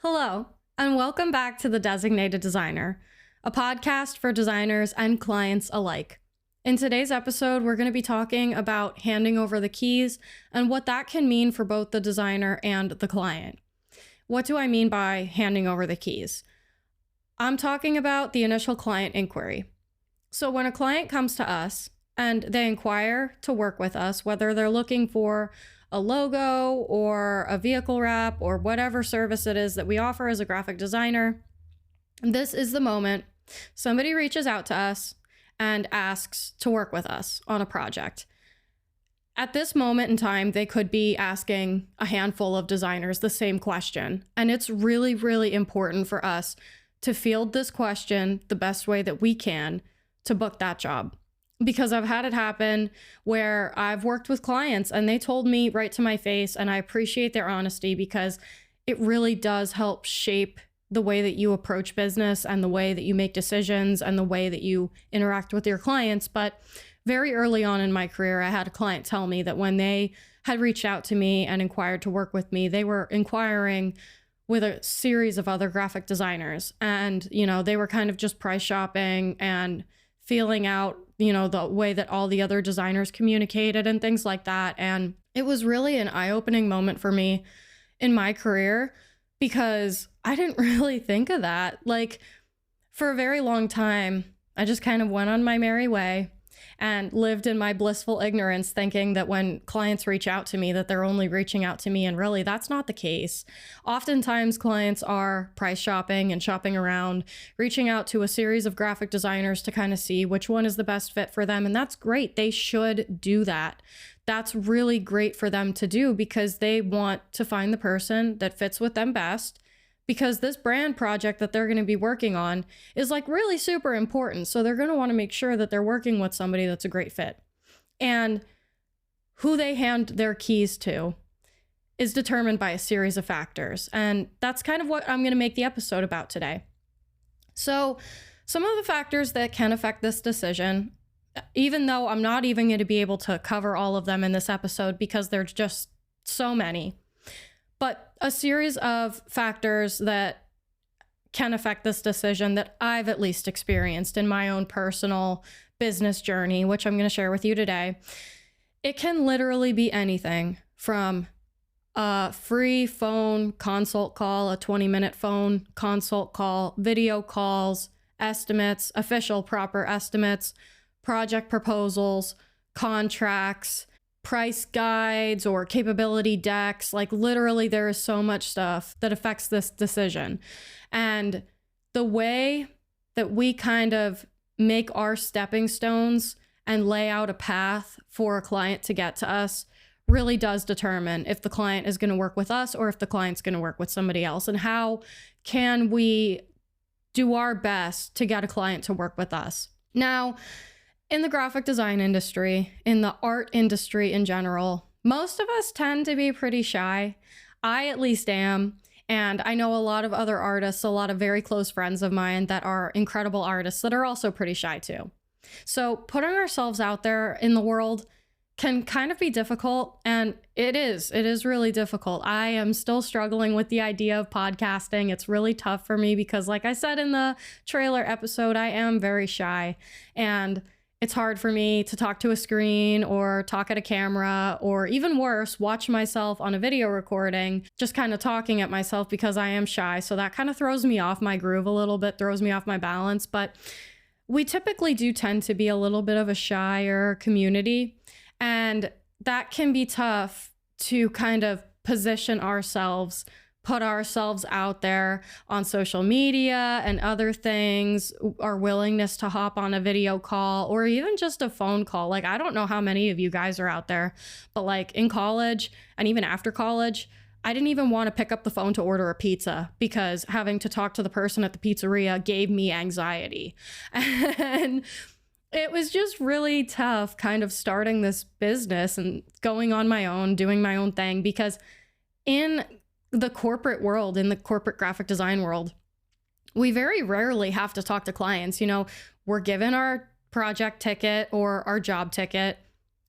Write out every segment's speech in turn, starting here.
Hello, and welcome back to The Designated Designer, a podcast for designers and clients alike. In today's episode, we're going to be talking about handing over the keys and what that can mean for both the designer and the client. What do I mean by handing over the keys? I'm talking about the initial client inquiry. So when a client comes to us and they inquire to work with us, whether they're looking for a logo or a vehicle wrap or whatever service it is that we offer as a graphic designer, this is the moment somebody reaches out to us and asks to work with us on a project. At this moment in time, they could be asking a handful of designers the same question. And it's really, really important for us to field this question the best way that we can to book that job. Because I've had it happen where I've worked with clients and they told me right to my face, and I appreciate their honesty because it really does help shape the way that you approach business and the way that you make decisions and the way that you interact with your clients. But very early on in my career, I had a client tell me that when they had reached out to me and inquired to work with me, they were inquiring with a series of other graphic designers. And, they were kind of just price shopping and feeling out, the way that all the other designers communicated and things like that. And it was really an eye-opening moment for me in my career because I didn't really think of that. Like, for a very long time, I just kind of went on my merry way and lived in my blissful ignorance, thinking that when clients reach out to me, that they're only reaching out to me. And really, that's not the case. Oftentimes, clients are price shopping and shopping around, reaching out to a series of graphic designers to kind of see which one is the best fit for them. And that's great. They should do that. That's really great for them to do because they want to find the person that fits with them best. Because this brand project that they're going to be working on is really super important. So they're going to want to make sure that they're working with somebody that's a great fit. And who they hand their keys to is determined by a series of factors. And that's kind of what I'm going to make the episode about today. So some of the factors that can affect this decision, even though I'm not even going to be able to cover all of them in this episode because there's just so many, but a series of factors that can affect this decision that I've at least experienced in my own personal business journey, which I'm going to share with you today. It can literally be anything from a free phone consult call, a 20-minute phone consult call, video calls, estimates, official proper estimates, project proposals, contracts, price guides or capability decks. Literally there is so much stuff that affects this decision. And the way that we kind of make our stepping stones and lay out a path for a client to get to us really does determine if the client is going to work with us or if the client's going to work with somebody else, and how can we do our best to get a client to work with us. Now, in the graphic design industry, in the art industry in general, most of us tend to be pretty shy. I at least am. And I know a lot of other artists, a lot of very close friends of mine that are incredible artists that are also pretty shy too. So putting ourselves out there in the world can kind of be difficult. And it is really difficult. I am still struggling with the idea of podcasting. It's really tough for me because, like I said in the trailer episode, I am very shy. And it's hard for me to talk to a screen or talk at a camera, or even worse, watch myself on a video recording, just kind of talking at myself because I am shy. So that kind of throws me off my groove a little bit, throws me off my balance. But we typically do tend to be a little bit of a shyer community. And that can be tough to kind of position ourselves, put ourselves out there on social media and other things, our willingness to hop on a video call or even just a phone call. I don't know how many of you guys are out there, but in college and even after college, I didn't even want to pick up the phone to order a pizza because having to talk to the person at the pizzeria gave me anxiety. And it was just really tough kind of starting this business and going on my own, doing my own thing, because in the corporate world, in the corporate graphic design world, we very rarely have to talk to clients. We're given our project ticket or our job ticket.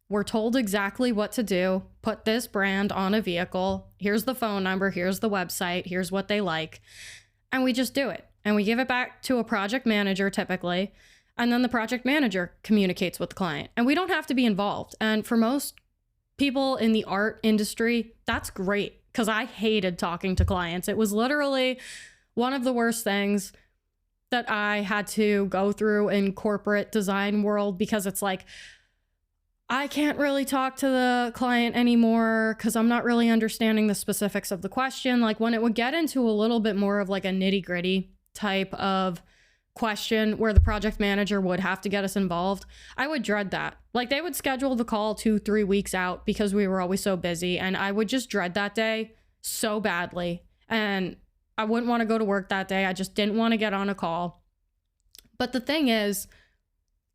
We're told exactly what to do. Put this brand on a vehicle. Here's the phone number. Here's the website. Here's what they like. And we just do it. And we give it back to a project manager typically. And then the project manager communicates with the client. And we don't have to be involved. And for most people in the art industry, that's great, because I hated talking to clients. It was literally one of the worst things that I had to go through in corporate design world, because it's like, I can't really talk to the client anymore because I'm not really understanding the specifics of the question. Like when it would get into a little bit more of like a nitty-gritty type of question where the project manager would have to get us involved, I would dread that. Like they would schedule the call 2-3 weeks out because we were always so busy, and I would just dread that day so badly. And I wouldn't want to go to work that day. I just didn't want to get on a call. But the thing is,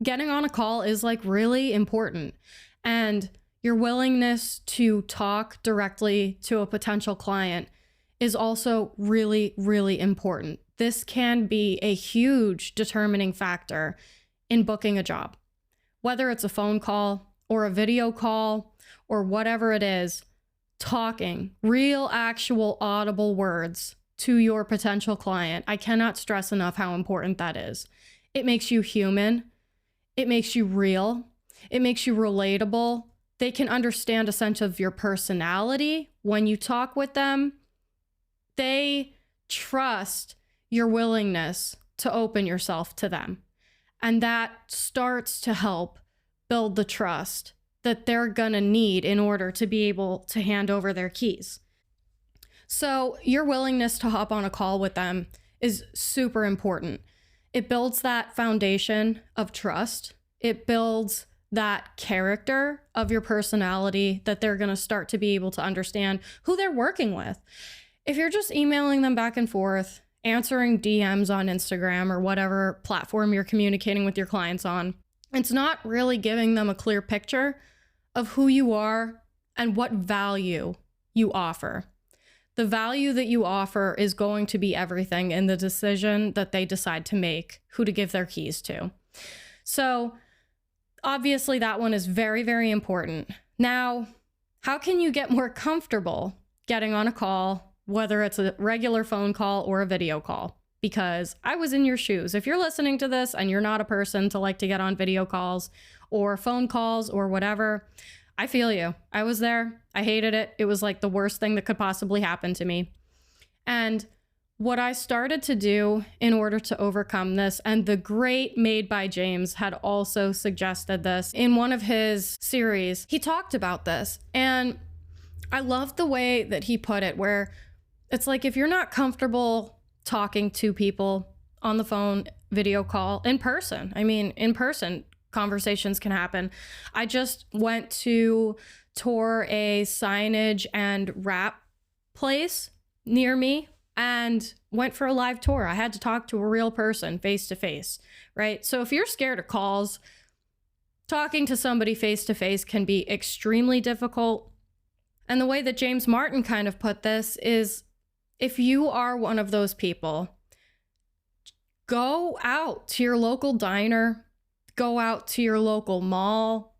getting on a call is like really important, and your willingness to talk directly to a potential client is also really, really important. This can be a huge determining factor in booking a job. Whether it's a phone call or a video call or whatever it is, talking real, actual, audible words to your potential client, I cannot stress enough how important that is. It makes you human. It makes you real. It makes you relatable. They can understand a sense of your personality when you talk with them. They trust your willingness to open yourself to them. And that starts to help build the trust that they're gonna need in order to be able to hand over their keys. So your willingness to hop on a call with them is super important. It builds that foundation of trust. It builds that character of your personality that they're going to start to be able to understand who they're working with. If you're just emailing them back and forth, answering DMs on Instagram or whatever platform you're communicating with your clients on, it's not really giving them a clear picture of who you are and what value you offer. The value that you offer is going to be everything in the decision that they decide to make, who to give their keys to. So obviously that one is very, very important. Now, how can you get more comfortable getting on a call, whether it's a regular phone call or a video call? Because I was in your shoes. If you're listening to this and you're not a person to like to get on video calls or phone calls or whatever, I feel you. I was there. I hated it. It was like the worst thing that could possibly happen to me. And what I started to do in order to overcome this, and the great Made by James had also suggested this in one of his series, he talked about this. And I loved the way that he put it, where it's like, if you're not comfortable talking to people on the phone, video call, in person, in person, conversations can happen. I just went to tour a signage and wrap place near me and went for a live tour. I had to talk to a real person face to face, right? So if you're scared of calls, talking to somebody face to face can be extremely difficult. And the way that James Martin kind of put this is, if you are one of those people, go out to your local diner, go out to your local mall,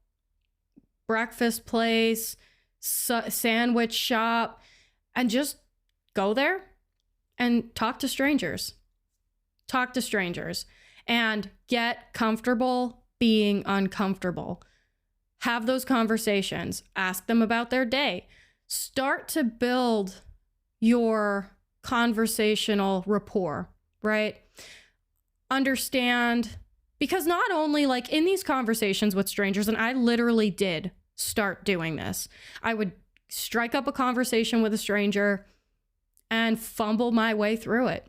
breakfast place, sandwich shop, and just go there and talk to strangers. Talk to strangers and get comfortable being uncomfortable. Have those conversations. Ask them about their day. Start to build your conversational rapport, right? Understand. Because not only like in these conversations with strangers, and I literally did start doing this, I would strike up a conversation with a stranger and fumble my way through it.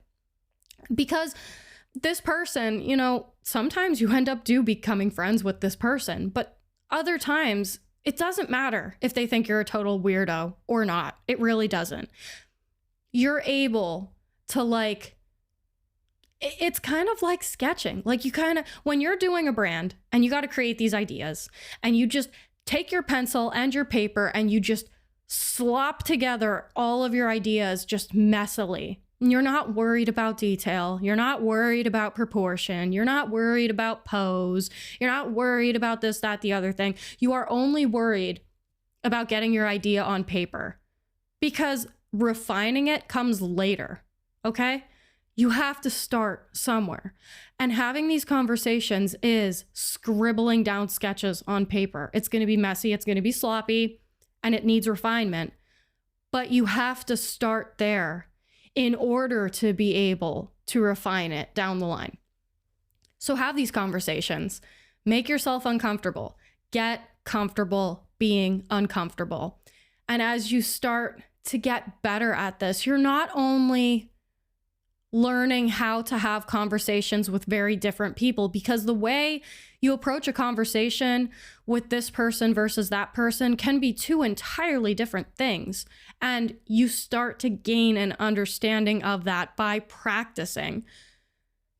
Because this person, sometimes you end up becoming friends with this person, but other times it doesn't matter if they think you're a total weirdo or not. It really doesn't. You're able to it's kind of like sketching. Like when you're doing a brand and you got to create these ideas and you just take your pencil and your paper and you just slop together all of your ideas just messily, You're not worried about detail. You're not worried about proportion. You're not worried about pose. You're not worried about this, that, the other thing. You are only worried about getting your idea on paper, because refining it comes later, okay? You have to start somewhere. And having these conversations is scribbling down sketches on paper. It's going to be messy, it's going to be sloppy, and it needs refinement. But you have to start there in order to be able to refine it down the line. So have these conversations. Make yourself uncomfortable. Get comfortable being uncomfortable. And as you start to get better at this, you're not only learning how to have conversations with very different people, because the way you approach a conversation with this person versus that person can be two entirely different things. And you start to gain an understanding of that by practicing.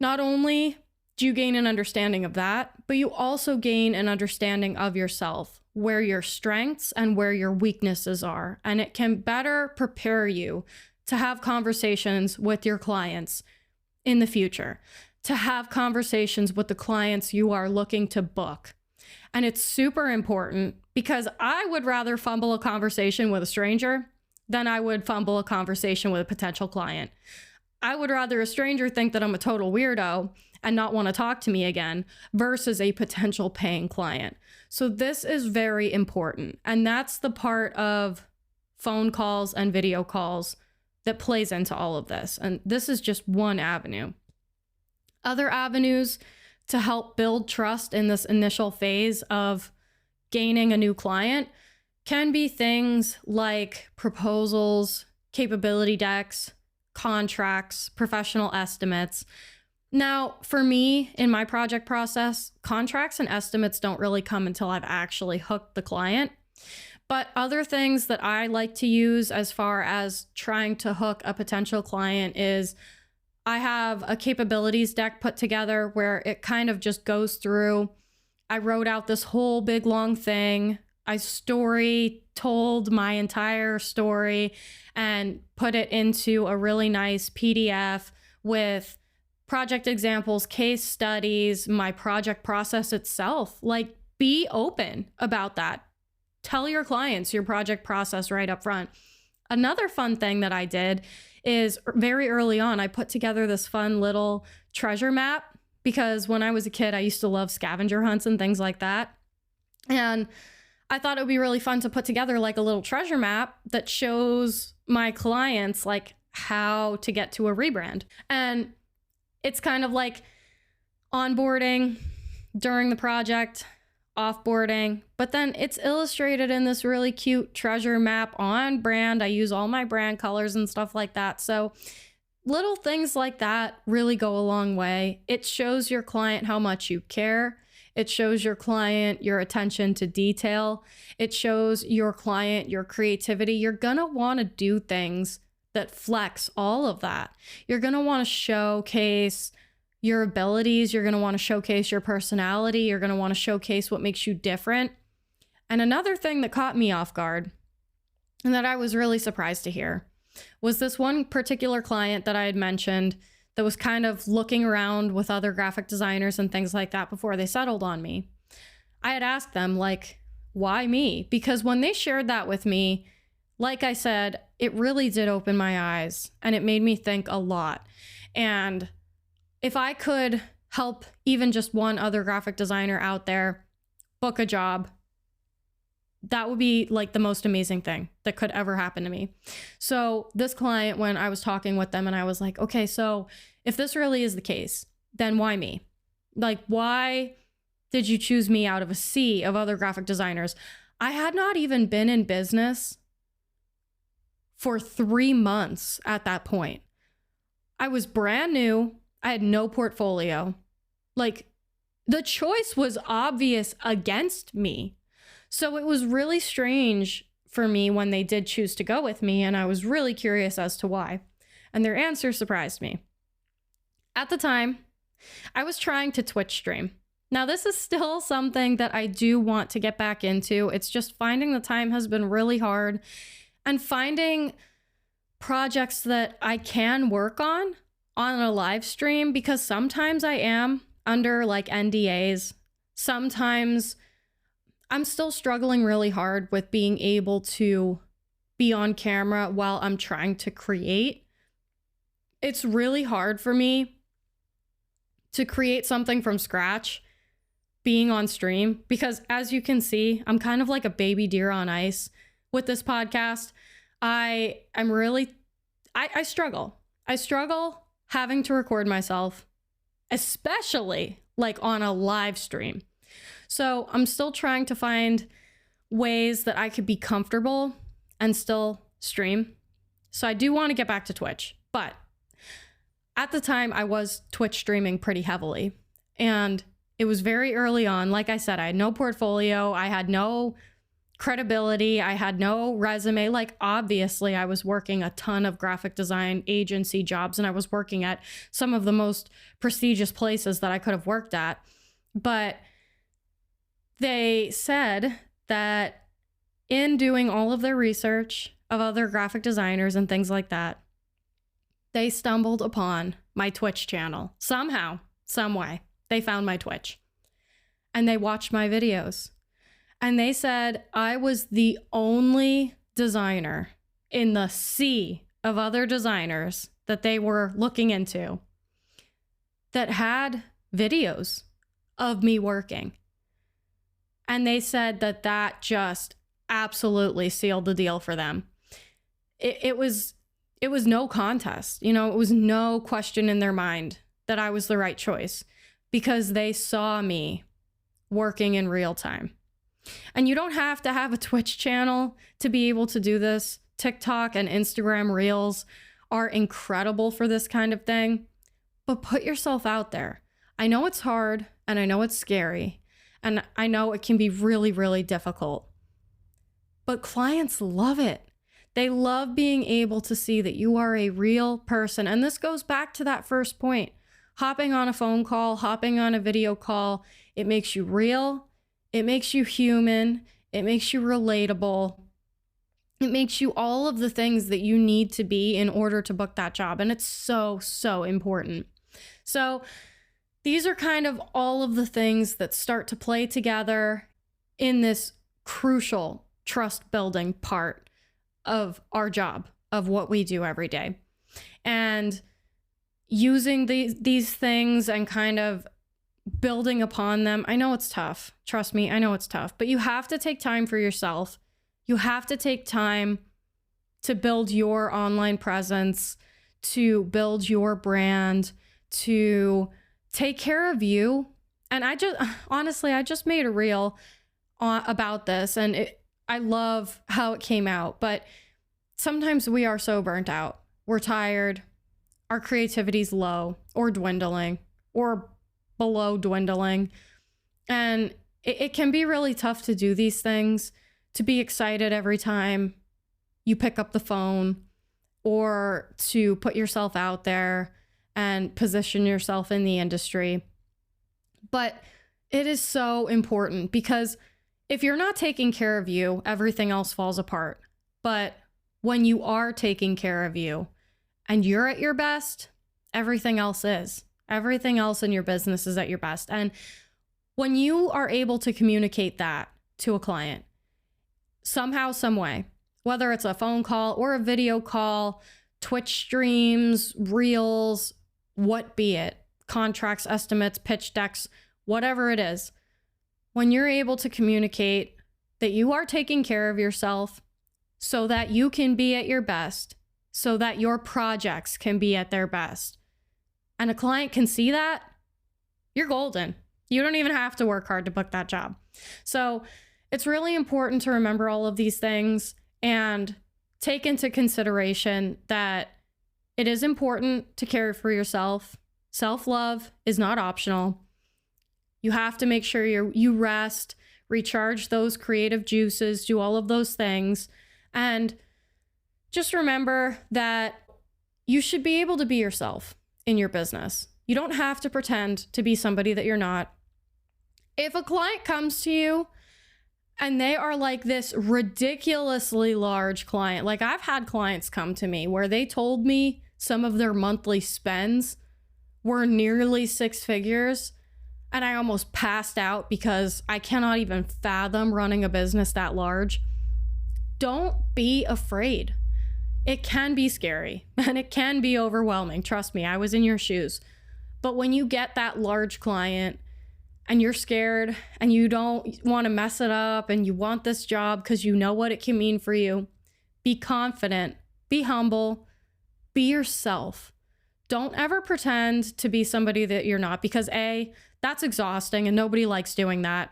Not only do you gain an understanding of that, but you also gain an understanding of yourself, where your strengths and where your weaknesses are. And it can better prepare you to have conversations with your clients in the future, to have conversations with the clients you are looking to book. And it's super important, because I would rather fumble a conversation with a stranger than I would fumble a conversation with a potential client. I would rather a stranger think that I'm a total weirdo and not want to talk to me again versus a potential paying client. So this is very important. And that's the part of phone calls and video calls that plays into all of this. And this is just one avenue. Other avenues to help build trust in this initial phase of gaining a new client can be things like proposals, capability decks, contracts, professional estimates. Now, for me, in my project process, contracts and estimates don't really come until I've actually hooked the client. But other things that I like to use as far as trying to hook a potential client is I have a capabilities deck put together where it kind of just goes through. I wrote out this whole big long thing. I told my entire story and put it into a really nice PDF with project examples, case studies, my project process itself. Like, be open about that. Tell your clients your project process right up front. Another fun thing that I did is very early on, I put together this fun little treasure map, because when I was a kid, I used to love scavenger hunts and things like that. And I thought it would be really fun to put together like a little treasure map that shows my clients like how to get to a rebrand. And it's kind of like onboarding during the project, offboarding, but then it's illustrated in this really cute treasure map on brand. I use all my brand colors and stuff like that. So little things like that really go a long way. It shows your client how much you care. It shows your client your attention to detail. It shows your client your creativity. You're gonna want to do things that flex all of that. You're gonna want to showcase your abilities. You're going to want to showcase your personality. You're going to want to showcase what makes you different. And another thing that caught me off guard and that I was really surprised to hear was this one particular client that I had mentioned that was kind of looking around with other graphic designers and things like that before they settled on me. I had asked them, like, why me? Because when they shared that with me, like I said, it really did open my eyes and it made me think a lot. And if I could help even just one other graphic designer out there book a job, that would be like the most amazing thing that could ever happen to me. So this client, when I was talking with them and I was like, okay, so if this really is the case, then why me? Like, why did you choose me out of a sea of other graphic designers? I had not even been in business for 3 months at that point. I was brand new. I had no portfolio. Like, the choice was obvious against me. So it was really strange for me when they did choose to go with me, and I was really curious as to why. And their answer surprised me. At the time, I was trying to Twitch stream. Now, this is still something that I do want to get back into. It's just finding the time has been really hard, and finding projects that I can work on a live stream, because sometimes I am under like NDAs. Sometimes I'm still struggling really hard with being able to be on camera while I'm trying to create. It's really hard for me to create something from scratch being on stream, because as you can see, I'm kind of like a baby deer on ice with this podcast. I struggle. I struggle having to record myself, especially like on a live stream. So I'm still trying to find ways that I could be comfortable and still stream. So I do want to get back to Twitch, but at the time I was Twitch streaming pretty heavily, and it was very early on. Like I said, I had no portfolio. I had no credibility. I had no resume. Like, obviously I was working a ton of graphic design agency jobs, and I was working at some of the most prestigious places that I could have worked at. But they said that in doing all of their research of other graphic designers and things like that, they stumbled upon my Twitch channel. Somehow, some way, they found my Twitch and they watched my videos. And they said I was the only designer in the sea of other designers that they were looking into that had videos of me working. And they said that that just absolutely sealed the deal for them. It was no contest. You know, it was no question in their mind that I was the right choice, because they saw me working in real time. And you don't have to have a Twitch channel to be able to do this. TikTok and Instagram Reels are incredible for this kind of thing, but put yourself out there. I know it's hard, and I know it's scary, and I know it can be really, really difficult, but clients love it. They love being able to see that you are a real person. And this goes back to that first point. Hopping on a phone call, hopping on a video call, it makes you real. It makes you human. It makes you relatable. It makes you all of the things that you need to be in order to book that job. And it's so, so important. So these are kind of all of the things that start to play together in this crucial trust building part of our job, of what we do every day. And using these things and kind of building upon them. I know it's tough. Trust me, I know it's tough, but you have to take time for yourself. You have to take time to build your online presence, to build your brand, to take care of you. And I just made a reel about this, and I love how it came out, but sometimes we are so burnt out. We're tired. Our creativity's low or dwindling or below dwindling. And it can be really tough to do these things, to be excited every time you pick up the phone, or to put yourself out there and position yourself in the industry. But it is so important, because if you're not taking care of you, everything else falls apart. But when you are taking care of you and you're at your best, everything else is. Everything else in your business is at your best. And when you are able to communicate that to a client, somehow, some way, whether it's a phone call or a video call, Twitch streams, reels, what be it, contracts, estimates, pitch decks, whatever it is, when you're able to communicate that you are taking care of yourself so that you can be at your best, so that your projects can be at their best, and a client can see that, you're golden. You don't even have to work hard to book that job. So it's really important to remember all of these things and take into consideration that it is important to care for yourself. Self-love is not optional. You have to make sure you rest, recharge those creative juices, do all of those things. And just remember that you should be able to be yourself in your business. You don't have to pretend to be somebody that you're not. If a client comes to you And they are like this ridiculously large client. Like I've had clients come to me where they told me some of their monthly spends were nearly 6 figures. And I almost passed out because I cannot even fathom running a business that large. Don't be afraid. It can be scary and it can be overwhelming. Trust me, I was in your shoes. But when you get that large client and you're scared and you don't want to mess it up and you want this job because you know what it can mean for you, be confident, be humble, be yourself. Don't ever pretend to be somebody that you're not, because A, that's exhausting and nobody likes doing that.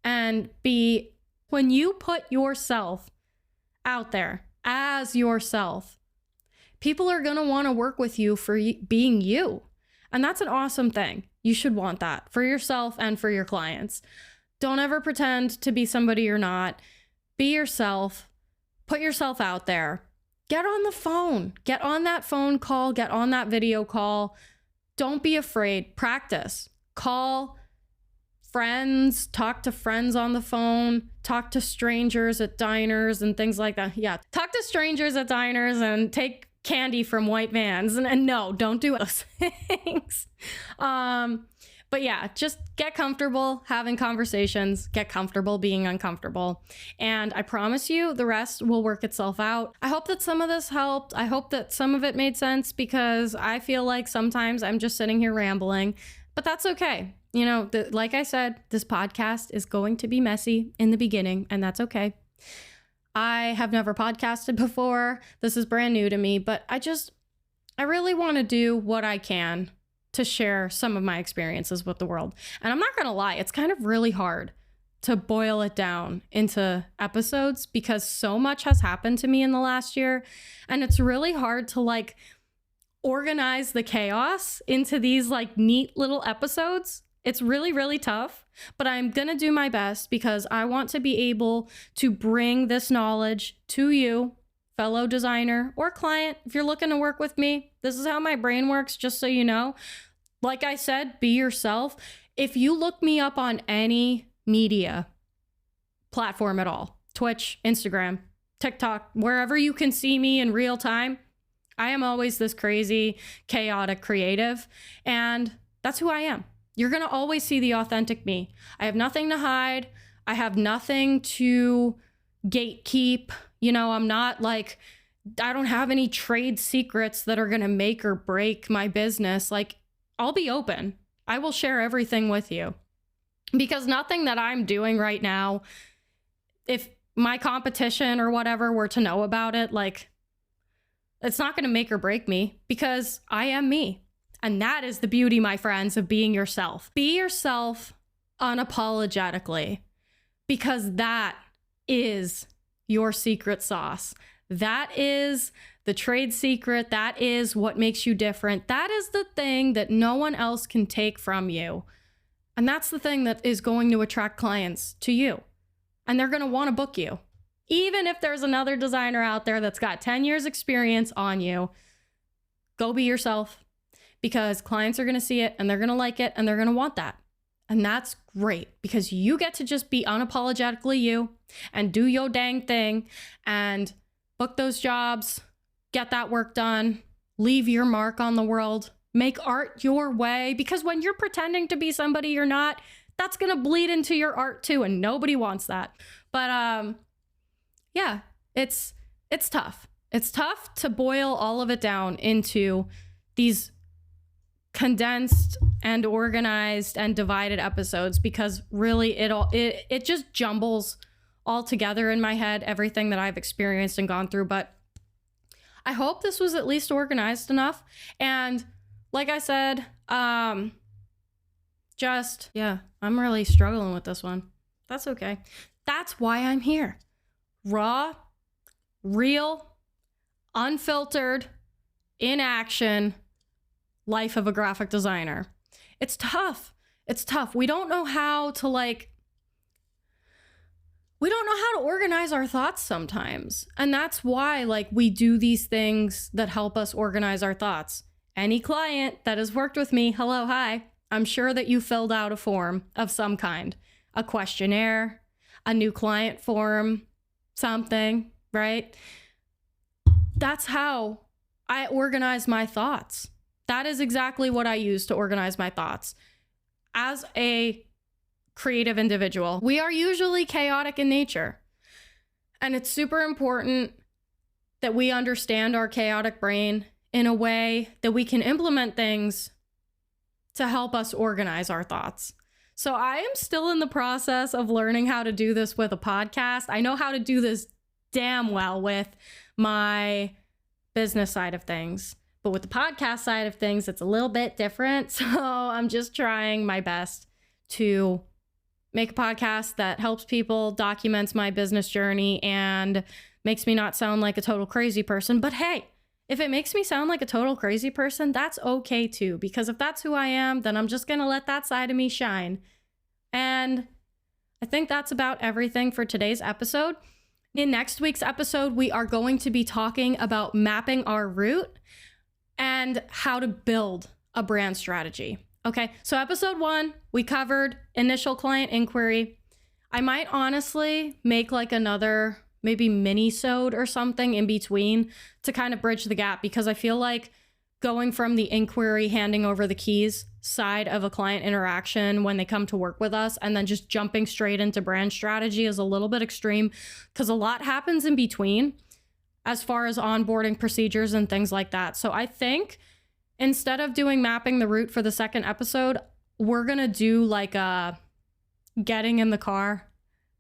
And B, when you put yourself out there as yourself, people are going to want to work with you for being you. And that's an awesome thing. You should want that for yourself and for your clients. Don't ever pretend to be somebody you're not. Be yourself. Put yourself out there. Get on the phone. Get on that phone call. Get on that video call. Don't be afraid. Practice. Call friends. Talk to friends on the phone. Talk to strangers at diners and things like that. Yeah. Talk to strangers at diners and take candy from white vans. And no, don't do those things. But yeah, just get comfortable having conversations, get comfortable being uncomfortable. And I promise you the rest will work itself out. I hope that some of this helped. I hope that some of it made sense, because I feel like sometimes I'm just sitting here rambling, but that's okay. You know, like I said, this podcast is going to be messy in the beginning, and that's okay. I have never podcasted before. This is brand new to me, but I really want to do what I can to share some of my experiences with the world. And I'm not going to lie, it's kind of really hard to boil it down into episodes because so much has happened to me in the last year. And it's really hard to like organize the chaos into these like neat little episodes. It's really, really tough, but I'm going to do my best because I want to be able to bring this knowledge to you, fellow designer or client. If you're looking to work with me, this is how my brain works, just so you know. Like I said, be yourself. If you look me up on any media platform at all, Twitch, Instagram, TikTok, wherever you can see me in real time, I am always this crazy, chaotic creative, and that's who I am. You're going to always see the authentic me. I have nothing to hide. I have nothing to gatekeep. You know, I'm not like, I don't have any trade secrets that are going to make or break my business. Like, I'll be open. I will share everything with you, because nothing that I'm doing right now, if my competition or whatever were to know about it, like, it's not going to make or break me, because I am me. And that is the beauty, my friends, of being yourself. Be yourself unapologetically, because that is your secret sauce. That is the trade secret. That is what makes you different. That is the thing that no one else can take from you. And that's the thing that is going to attract clients to you. And they're going to want to book you. Even if there's another designer out there that's got 10 years experience on you, go be yourself, because clients are going to see it and they're going to like it and they're going to want that. And that's great, because you get to just be unapologetically you and do your dang thing and book those jobs, get that work done, leave your mark on the world, make art your way. Because when you're pretending to be somebody you're not, that's going to bleed into your art too. And nobody wants that. But yeah, it's tough. It's tough to boil all of it down into these condensed and organized and divided episodes, because really it just jumbles all together in my head, everything that I've experienced and gone through. But I hope this was at least organized enough. And like I said, I'm really struggling with this one. That's okay. That's why I'm here. Raw, real, unfiltered, in action, life of a graphic designer. It's tough. It's tough. We don't know how to organize our thoughts sometimes. And that's why we do these things that help us organize our thoughts. Any client that has worked with me, hello, hi, I'm sure that you filled out a form of some kind, a questionnaire, a new client form, something, right? That's how I organize my thoughts. That is exactly what I use to organize my thoughts. As a creative individual, we are usually chaotic in nature. And it's super important that we understand our chaotic brain in a way that we can implement things to help us organize our thoughts. So I am still in the process of learning how to do this with a podcast. I know how to do this damn well with my business side of things, but with the podcast side of things, it's a little bit different. So I'm just trying my best to make a podcast that helps people, documents my business journey, and makes me not sound like a total crazy person. But hey, if it makes me sound like a total crazy person, that's okay too, because if that's who I am, then I'm just going to let that side of me shine. And I think that's about everything for today's episode. In next week's episode, we are going to be talking about mapping our route and how to build a brand strategy. Okay, so episode 1, we covered initial client inquiry. I might honestly make like another maybe mini-sode or something in between to kind of bridge the gap, because I feel like going from the inquiry, handing over the keys side of a client interaction when they come to work with us, and then just jumping straight into brand strategy is a little bit extreme, because a lot happens in between as far as onboarding procedures and things like that. So I think instead of doing mapping the route for the second episode, we're going to do like a getting in the car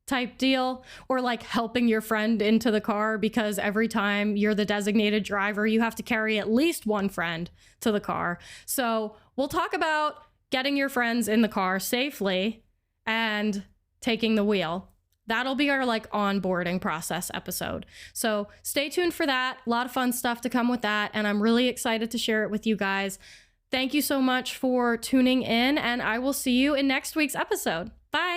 type deal, or like helping your friend into the car, because every time you're the designated driver, you have to carry at least one friend to the car. So we'll talk about getting your friends in the car safely and taking the wheel. That'll be our like onboarding process episode. So stay tuned for that. A lot of fun stuff to come with that, and I'm really excited to share it with you guys. Thank you so much for tuning in, and I will see you in next week's episode. Bye.